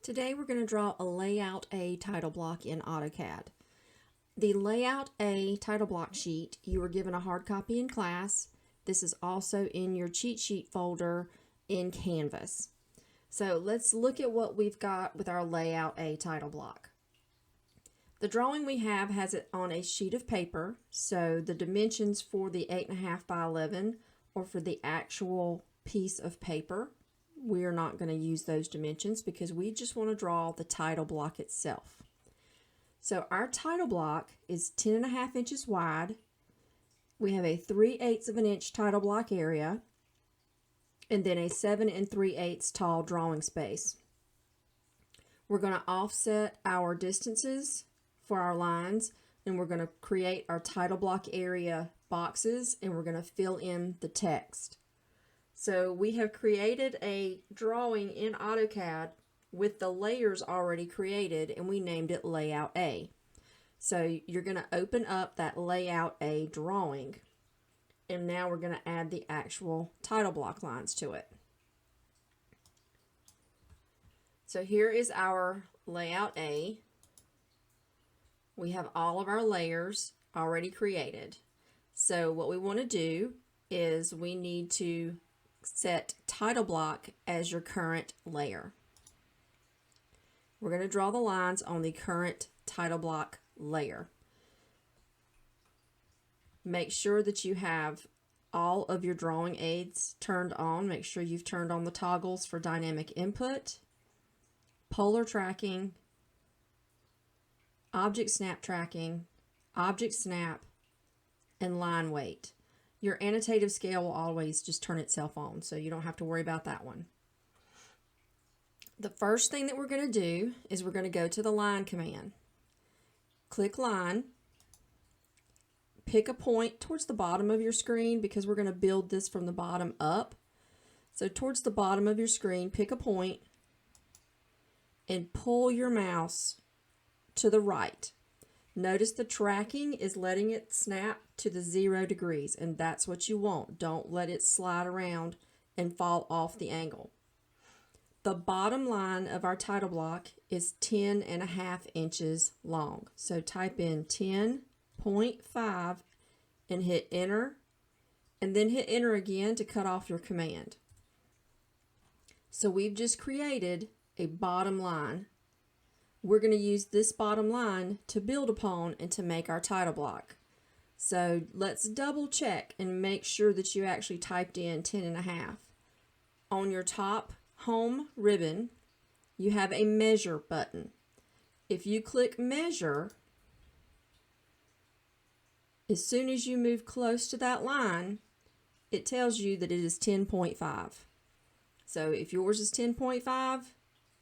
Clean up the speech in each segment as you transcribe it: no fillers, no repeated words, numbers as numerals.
Today we're going to draw a Layout A title block in AutoCAD. The Layout A title block sheet, you were given a hard copy in class. This is also in your cheat sheet folder in Canvas. So let's look at what we've got with our Layout A title block. The drawing we have has it on a sheet of paper, so the dimensions for the 8.5 by 11 or for the actual piece of paper, we're not going to use those dimensions because we just want to draw the title block itself. So our title block is 10.5 inches wide. We have a 3/8 of an inch title block area and then a 7 3/8 tall drawing space. We're going to offset our distances for our lines, and we're going to create our title block area boxes, and we're going to fill in the text. So we have created a drawing in AutoCAD with the layers already created, and we named it Layout A. So you're going to open up that Layout A drawing, and now we're going to add the actual title block lines to it. So here is our Layout A. We have all of our layers already created. So what we want to do is we need to set title block as your current layer. We're going to draw the lines on the current title block layer. Make sure that you have all of your drawing aids turned on. Make sure you've turned on the toggles for dynamic input, polar tracking, object snap tracking, object snap, and line weight. Your annotative scale will always just turn itself on, so you don't have to worry about that one. The first thing that we're going to do is we're going to go to the line command. Click line, pick a point towards the bottom of your screen because we're going to build this from the bottom up. So towards the bottom of your screen, pick a point and pull your mouse to the right. Notice the tracking is letting it snap to the 0 degrees, and that's what you want. Don't let it slide around and fall off the angle. The bottom line of our title block is 10.5 inches long. So type in 10.5 and hit enter, and then hit enter again to cut off your command. So we've just created a bottom line. We're going to use this bottom line to build upon and to make our title block. So let's double check and make sure that you actually typed in 10.5. On your top home ribbon, you have a measure button. If you click measure, as soon as you move close to that line, it tells you that it is 10.5. So if yours is 10.5,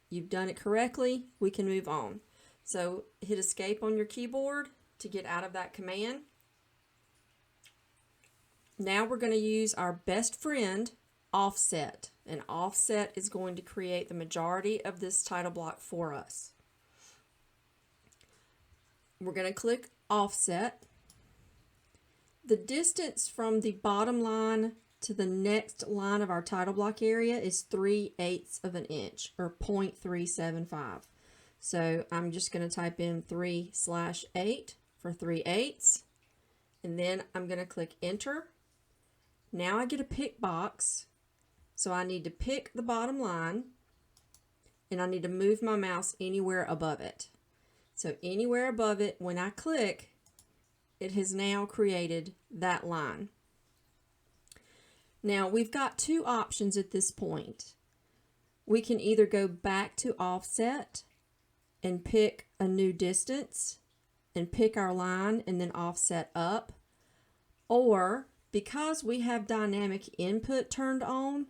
you've done it correctly, we can move on. So hit escape on your keyboard to get out of that command. Now we're going to use our best friend, offset. And offset is going to create the majority of this title block for us. We're going to click offset. The distance from the bottom line to the next line of our title block area is 3/8 of an inch, or 0.375. So I'm just going to type in 3/8 for 3/8, and then I'm going to click enter. Now I get a pick box, so I need to pick the bottom line, and I need to move my mouse anywhere above it. So anywhere above it, when I click, it has now created that line. Now we've got two options at this point. We can either go back to offset and pick a new distance and pick our line and then offset up, or because we have dynamic input turned on,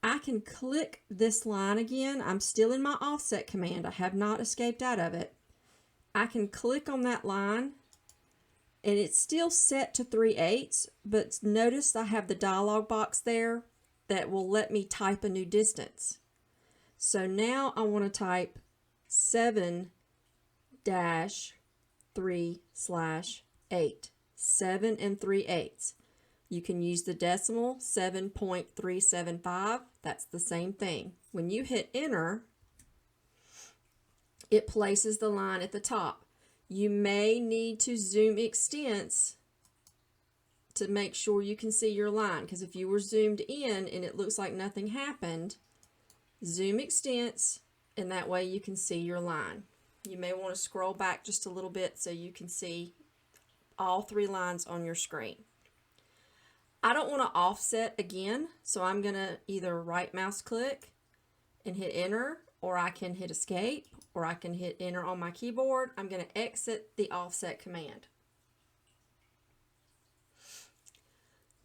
I can click this line again. I'm still in my offset command. I have not escaped out of it. I can click on that line, and it's still set to 3/8, but notice I have the dialog box there that will let me type a new distance. So now I want to type 7-3/8, 7 3/8. You can use the decimal 7.375. That's the same thing. When you hit enter, it places the line at the top. You may need to zoom extents to make sure you can see your line, because if you were zoomed in and it looks like nothing happened, zoom extents, and that way you can see your line. You may want to scroll back just a little bit so you can see all 3 lines on your screen. I don't want to offset again, so I'm going to either right mouse click and hit enter, or I can hit escape, or I can hit enter on my keyboard. I'm going to exit the offset command.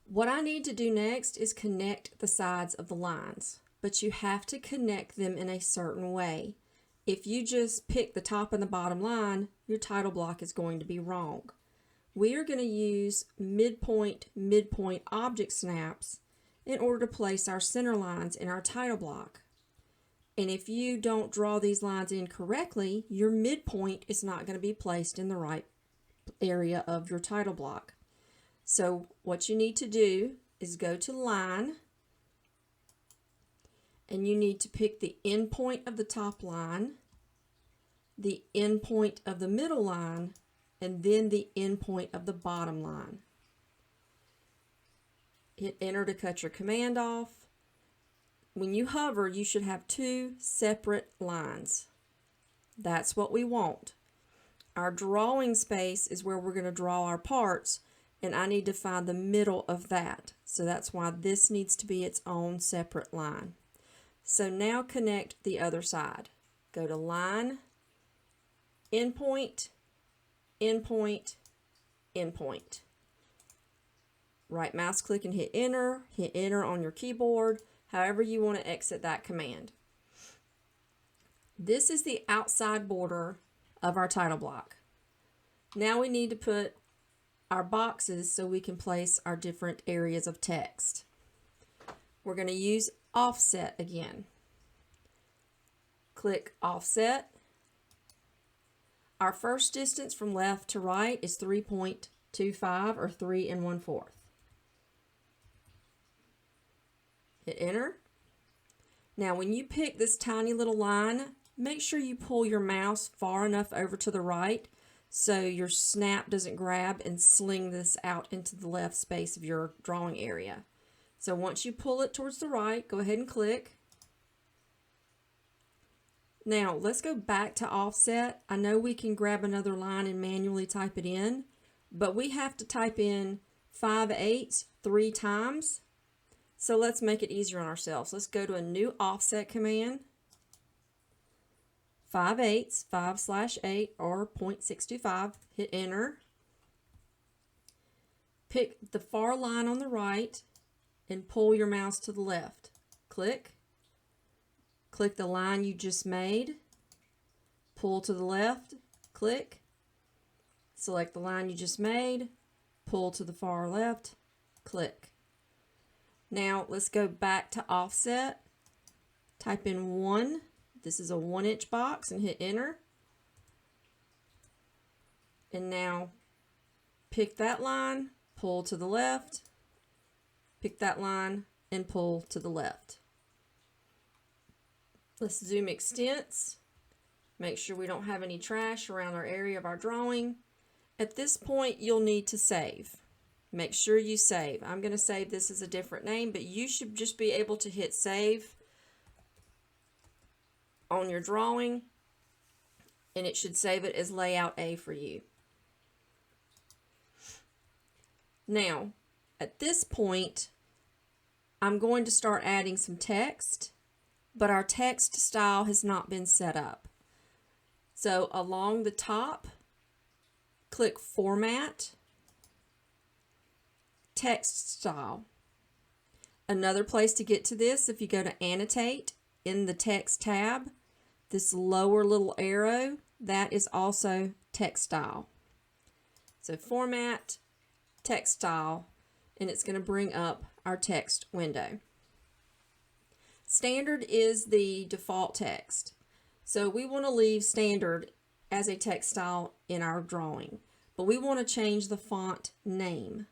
What I need to do next is connect the sides of the lines, but you have to connect them in a certain way. If you just pick the top and the bottom line, your title block is going to be wrong. We are going to use midpoint object snaps in order to place our center lines in our title block. And if you don't draw these lines in correctly, your midpoint is not going to be placed in the right area of your title block. So what you need to do is go to line, and you need to pick the end point of the top line, the end point of the middle line, and then the end point of the bottom line. Hit enter to cut your command off. When you hover, you should have 2 separate lines. That's what we want. Our drawing space is where we're going to draw our parts, and I need to find the middle of that. So that's why this needs to be its own separate line. So now connect the other side. Go to line, endpoint, endpoint, endpoint. Right mouse click and hit enter on your keyboard, however you want to exit that command. This is the outside border of our title block. Now we need to put our boxes so we can place our different areas of text. We're going to use offset again. Click offset. Our first distance from left to right is 3.25 or 3 1/4. Hit enter. Now when you pick this tiny little line, make sure you pull your mouse far enough over to the right so your snap doesn't grab and sling this out into the left space of your drawing area. So once you pull it towards the right, go ahead and click. Now let's go back to offset. I know we can grab another line and manually type it in, but we have to type in 5/8 3 times. So let's make it easier on ourselves. Let's go to a new offset command. 5/8, 5/8 or 0.625. Hit enter. Pick the far line on the right and pull your mouse to the left. Click. Click the line you just made. Pull to the left. Click. Select the line you just made. Pull to the far left. Click. Now let's go back to offset. Type in 1. This is a 1-inch box and hit enter. And now pick that line, pull to the left, pick that line and pull to the left. Let's zoom extents. Make sure we don't have any trash around our area of our drawing. At this point, you'll need to save. Make sure you save. I'm going to save this as a different name, but you should just be able to hit save on your drawing, and it should save it as layout A for you. Now, at this point, I'm going to start adding some text, but our text style has not been set up. So along the top, click Format, Text Style. Another place to get to this, if you go to Annotate in the Text tab, this lower little arrow, that is also Text Style. So Format, Text Style, and it's going to bring up our text window. Standard is the default text. So we want to leave standard as a text style in our drawing, but we want to change the font name.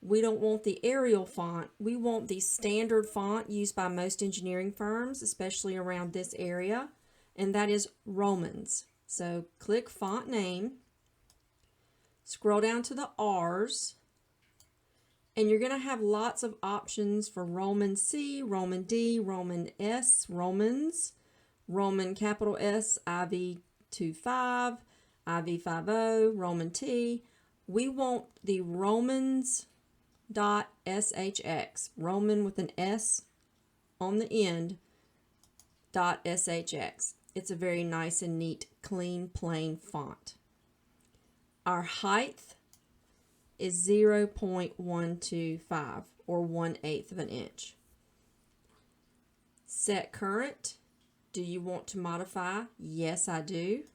We don't want the Arial font. We want the standard font used by most engineering firms, especially around this area. and that is Romans. So click font name, scroll down to the R's, and you're going to have lots of options for Roman C, Roman D, Roman S, Romans, Roman capital S, IV25, IV50, Roman T. We want the Romans.shx, Roman with an S on the end, .shx. It's a very nice and neat, clean, plain font. Our height is 0.125 or 1/8 of an inch. Set current. Do you want to modify? Yes, I do.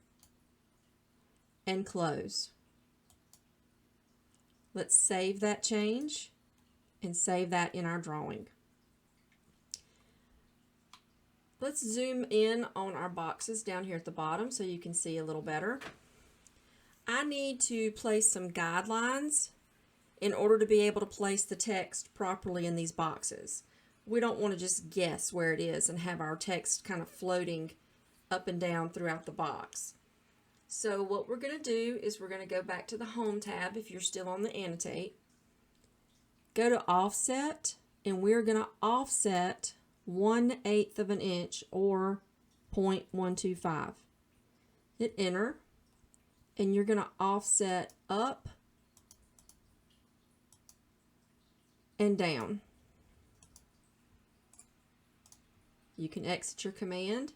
And close. Let's save that change and save that in our drawing. Let's zoom in on our boxes down here at the bottom so you can see a little better. I need to place some guidelines in order to be able to place the text properly in these boxes. We don't want to just guess where it is and have our text kind of floating up and down throughout the box. So what we're going to do is we're going to go back to the Home tab if you're still on the Annotate. Go to Offset, and we're going to offset 1/8 of an inch or 0.125. Hit Enter, and you're going to offset up and down. You can exit your command.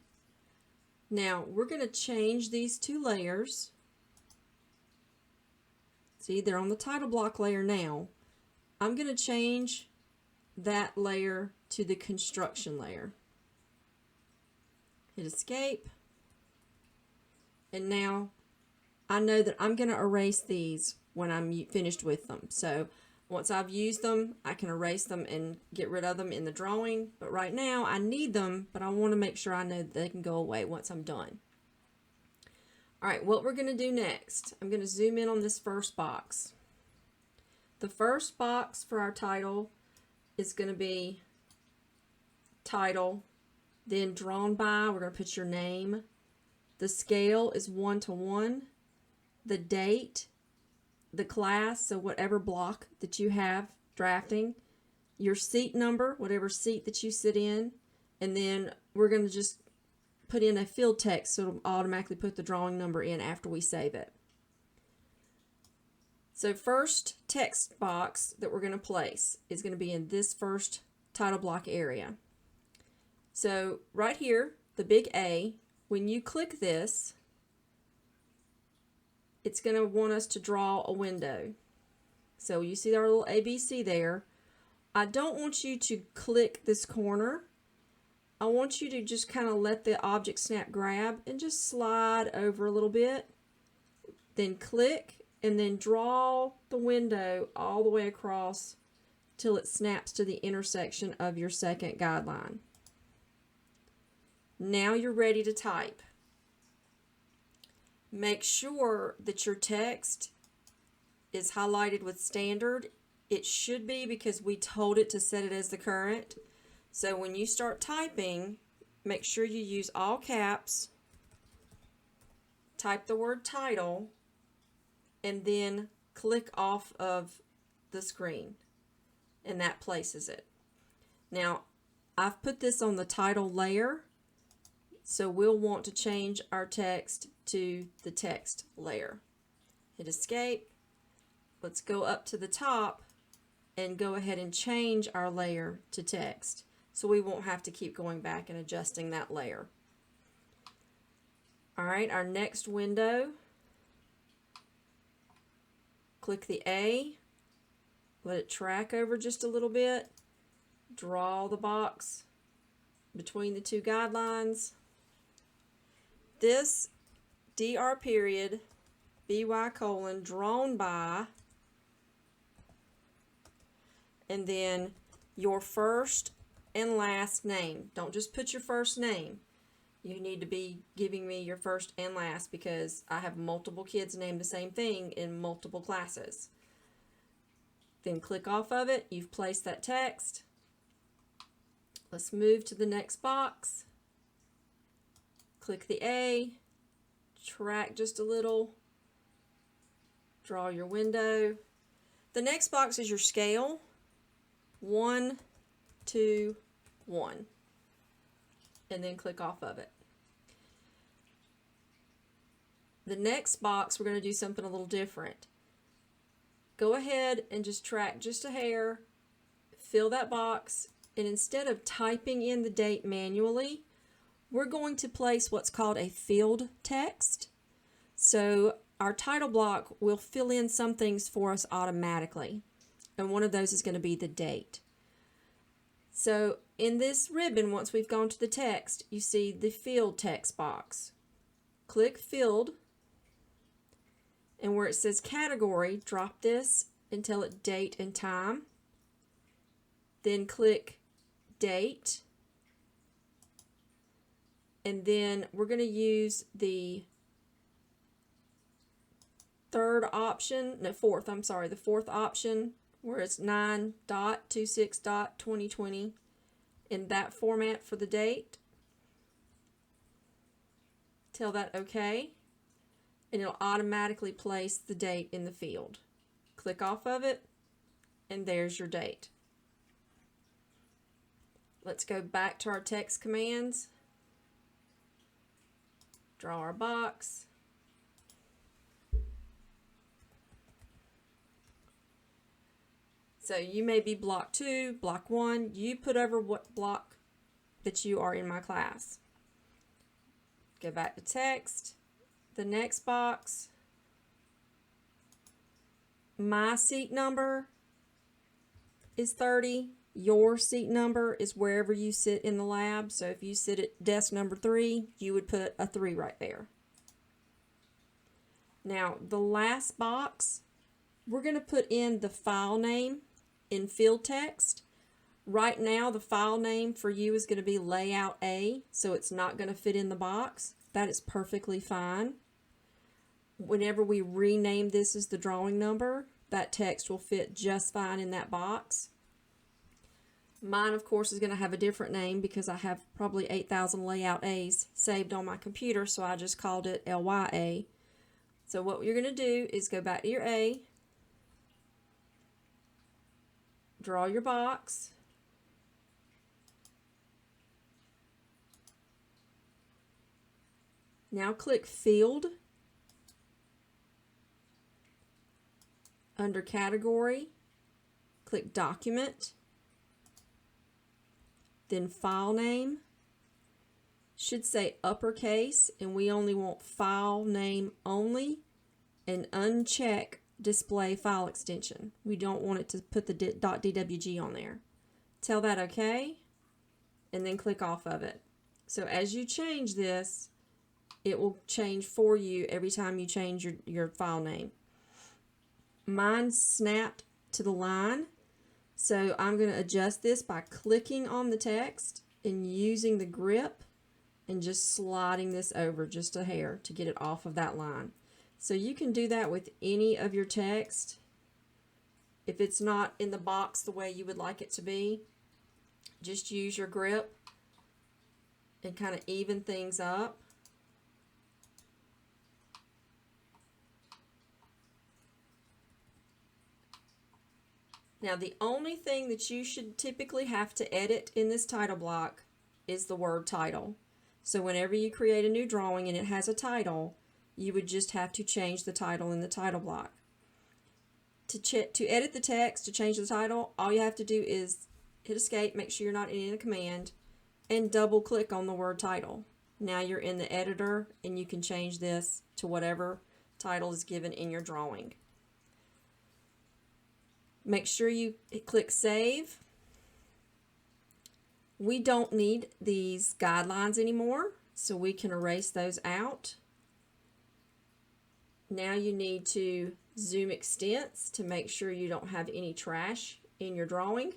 Now we're going to change these two layers. See, they're on the title block layer now. I'm going to change that layer to the construction layer. Hit Escape. And now I know that I'm going to erase these when I'm finished with them. So once I've used them, I can erase them and get rid of them in the drawing. But right now I need them, but I want to make sure I know that they can go away once I'm done. All right, what we're going to do next, I'm going to zoom in on this first box. The first box for our title is going to be title, then drawn by, we're going to put your name. The scale is 1:1. The date, the class, so whatever block that you have drafting, your seat number, whatever seat that you sit in, and then we're going to just put in a field text so it'll automatically put the drawing number in after we save it. So first text box that we're going to place is going to be in this first title block area. So right here, the big A, when you click this, it's going to want us to draw a window. So you see our little ABC there. I don't want you to click this corner. I want you to just kind of let the object snap grab and just slide over a little bit. Then click and then draw the window all the way across till it snaps to the intersection of your second guideline. Now you're ready to type. Make sure that your text is highlighted with standard. It should be because we told it to set it as the current. So when you start typing, make sure you use all caps, type the word title, and then click off of the screen, and that places it. Now, I've put this on the title layer, so we'll want to change our text to the text layer. Hit Escape. Let's go up to the top and go ahead and change our layer to text, so we won't have to keep going back and adjusting that layer. All right, our next window, click the A, let it track over just a little bit, draw the box between the two guidelines. This DR period, BY colon, drawn by, and then your first and last name. Don't just put your first name. You need to be giving me your first and last because I have multiple kids named the same thing in multiple classes. Then click off of it. You've placed that text. Let's move to the next box. Click the A, track just a little, draw your window. The next box is your scale. 1, 2, 1. And then click off of it. The next box, we're going to do something a little different. Go ahead and just track just a hair, fill that box, and instead of typing in the date manually, we're going to place what's called a field text. So our title block will fill in some things for us automatically, and one of those is going to be the date. So in this ribbon, once we've gone to the text, you see the field text box. Click field, and where it says category, drop this and tell it date and time. Then click date, and then we're going to use the fourth option where it's 9.26.2020 in that format for the date. Tell that OK, and it'll automatically place the date in the field. Click off of it, and there's your date. Let's go back to our text commands. Draw our box. So you may be block 2, block 1. You put over what block that you are in my class. Go back to text. The next box. My seat number is 30. Your seat number is wherever you sit in the lab. So if you sit at desk number 3, you would put a 3 right there. Now the last box, we're going to put in the file name in field text. Right now the file name for you is going to be layout A, so it's not going to fit in the box. That is perfectly fine. Whenever we rename this as the drawing number, that text will fit just fine in that box. Mine, of course, is going to have a different name because I have probably 8,000 layout A's saved on my computer, so I just called it LYA. So what you're going to do is go back to your A, draw your box, now click Field, under Category, click Document, then File Name, should say uppercase, and we only want file name only, and uncheck display file extension. We don't want it to put the .dwg on there. Tell that OK, and then click off of it. So as you change this, it will change for you every time you change your file name. Mine snapped to the line, so I'm going to adjust this by clicking on the text and using the grip and just sliding this over just a hair to get it off of that line. So you can do that with any of your text. If it's not in the box the way you would like it to be, just use your grip and kind of even things up. Now the only thing that you should typically have to edit in this title block is the word title. So whenever you create a new drawing and it has a title, you would just have to change the title in the title block. To edit the text, to change the title, all you have to do is hit escape, make sure you're not in a command, and double click on the word title. Now you're in the editor and you can change this to whatever title is given in your drawing. Make sure you click save. We don't need these guidelines anymore, so we can erase those out. Now you need to zoom extents to make sure you don't have any trash in your drawing.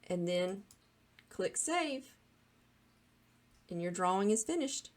And then click save. And your drawing is finished.